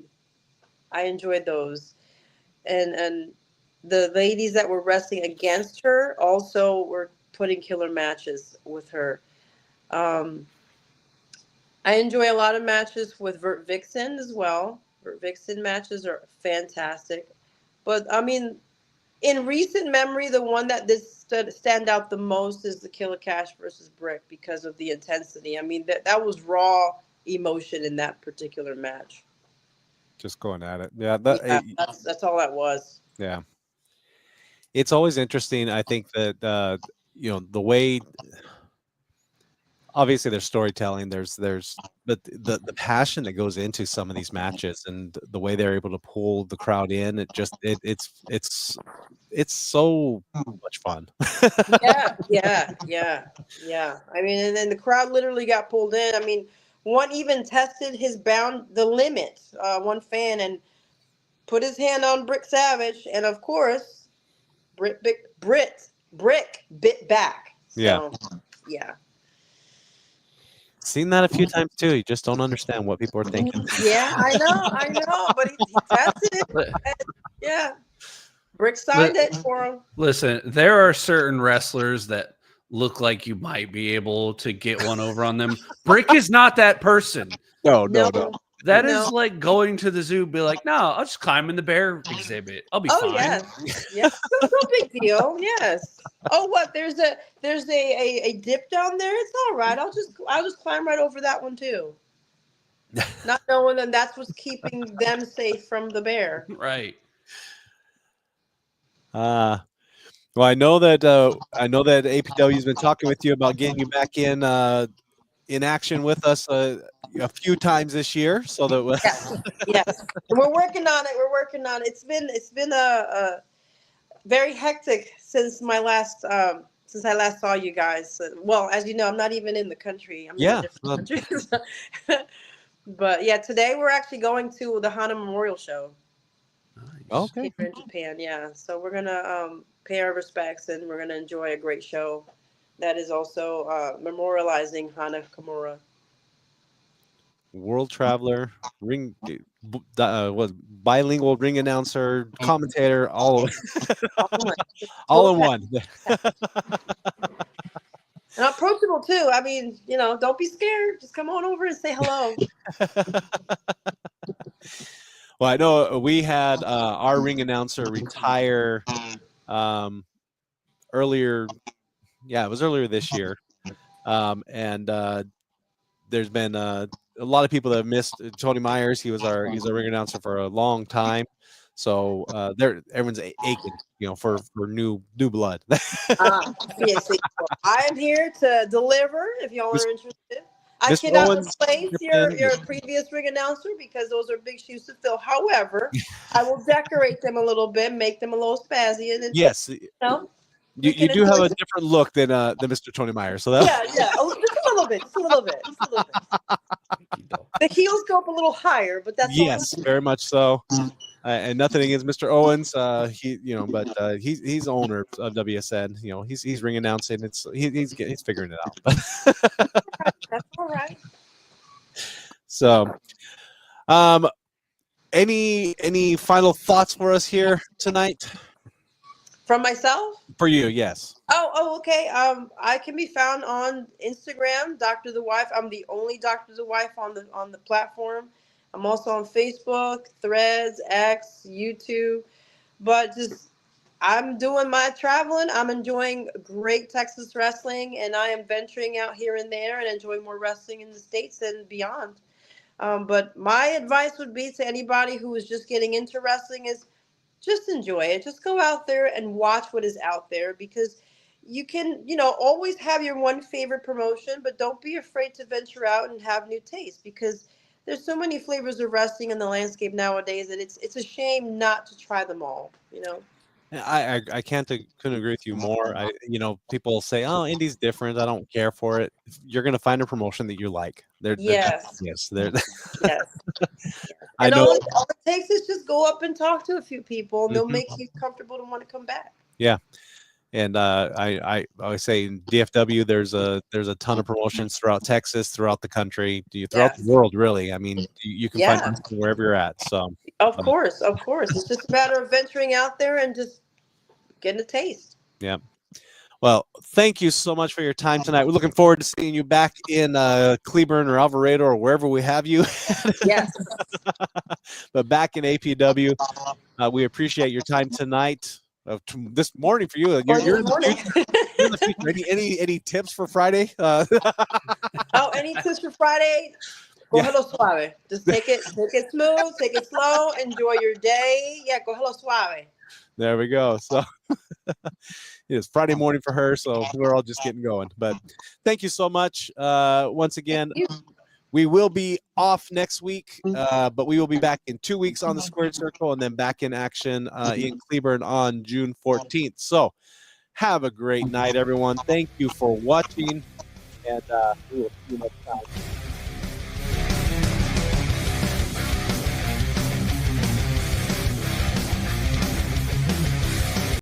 enjoyed those. And the ladies that were wrestling against her also were putting killer matches with her. I enjoy a lot of matches with Vert Vixen as well. Vert Vixen matches are fantastic. But, I mean, in recent memory, the one that stand out the most is the Killer Cash versus Brick because of the intensity. I mean, that was raw emotion in that particular match. Just going at it. Yeah. That's all that was. Yeah. It's always interesting. I think that, the way obviously there's storytelling, but the passion that goes into some of these matches and the way they're able to pull the crowd in, it's so much fun. Yeah. I mean, and then the crowd literally got pulled in. I mean, one even tested the limit, one fan, and put his hand on Brick Savage, and of course, Brick bit back. So, yeah. Seen that a few times too. You just don't understand what people are thinking. Yeah, I know, but he tested it. And, yeah, Brick signed it for him. Listen, there are certain wrestlers that look like you might be able to get one over on them. Brick is not that person. No. That is like going to the zoo, be like, no, I'll just climb in the bear exhibit. I'll be fine. Yes. No big deal. Yes. Oh, what? There's a dip down there. It's all right. I'll just climb right over that one too. Not knowing that that's what's keeping them safe from the bear. Right. Well, I know that APW has been talking with you about getting you back in action with us a few times this year, so that yes. We're working on it. It's been a very hectic since I last saw you guys. Well, as you know, I'm not even in the country. I'm in a different country. But yeah, today we're actually going to the Hana Memorial Show. Okay. Here in Japan, yeah. So we're gonna pay our respects, and we're gonna enjoy a great show that is also memorializing Hana Kimura. World traveler, bilingual ring announcer, commentator, all in one. And approachable too. I mean, don't be scared. Just come on over and say hello. Well, I know we had our ring announcer retire earlier. Yeah, it was earlier this year. And there's been a lot of people that have missed Tony Myers. He was our ring announcer for a long time. So everyone's aching, for new blood. Yes, I am here to deliver if y'all are interested. I cannot replace your previous ring announcer because those are big shoes to fill. However, I will decorate them a little bit, make them a little spazzy. And yes. You do have a different look than Mr. Tony Myers. So that yeah. Oh, just a little bit. The heels go up a little higher, but that's yes, very much so. And nothing against Mr. Owens. He's the owner of WSN. He's ring announcing. He's figuring it out. That's all right. So, any final thoughts for us here tonight? From myself? For you, yes. Oh, okay. I can be found on Instagram, DrtheWife. I'm the only DrtheWife on the platform. I'm also on Facebook, Threads, X, YouTube. But I'm doing my traveling. I'm enjoying great Texas wrestling, and I am venturing out here and there and enjoying more wrestling in the States and beyond. But my advice would be to anybody who is just getting into wrestling is just enjoy it. Just go out there and watch what is out there, because you can, always have your one favorite promotion, but don't be afraid to venture out and have new tastes, because there's so many flavors of wrestling in the landscape nowadays that it's a shame not to try them all, I couldn't agree with you more. People say, "Oh, indie's different. I don't care for it." You're gonna find a promotion that you like. Yes. I know. All it takes is just go up and talk to a few people, and they'll make you comfortable to want to come back. Yeah. And I always say in DFW, there's a ton of promotions throughout Texas, throughout the country, throughout the world, really. I mean, you can find them wherever you're at. So of course, it's just a matter of venturing out there and just getting a taste. Yeah. Well, thank you so much for your time tonight. We're looking forward to seeing you back in Cleburne or Alvarado or wherever we have you. Yes. But back in APW, we appreciate your time tonight. This morning for you. You're in the future. Any tips for Friday? Any tips for Friday? Cógelo suave. Just take it smooth, take it slow, enjoy your day. Yeah, cógelo suave. There we go. So it's Friday morning for her, so we're all just getting going. But thank you so much. Once again, we will be off next week, but we will be back in 2 weeks on the Squared Circle and then back in action in Cleburne on June 14th. So have a great night, everyone. Thank you for watching, and we will see you next time.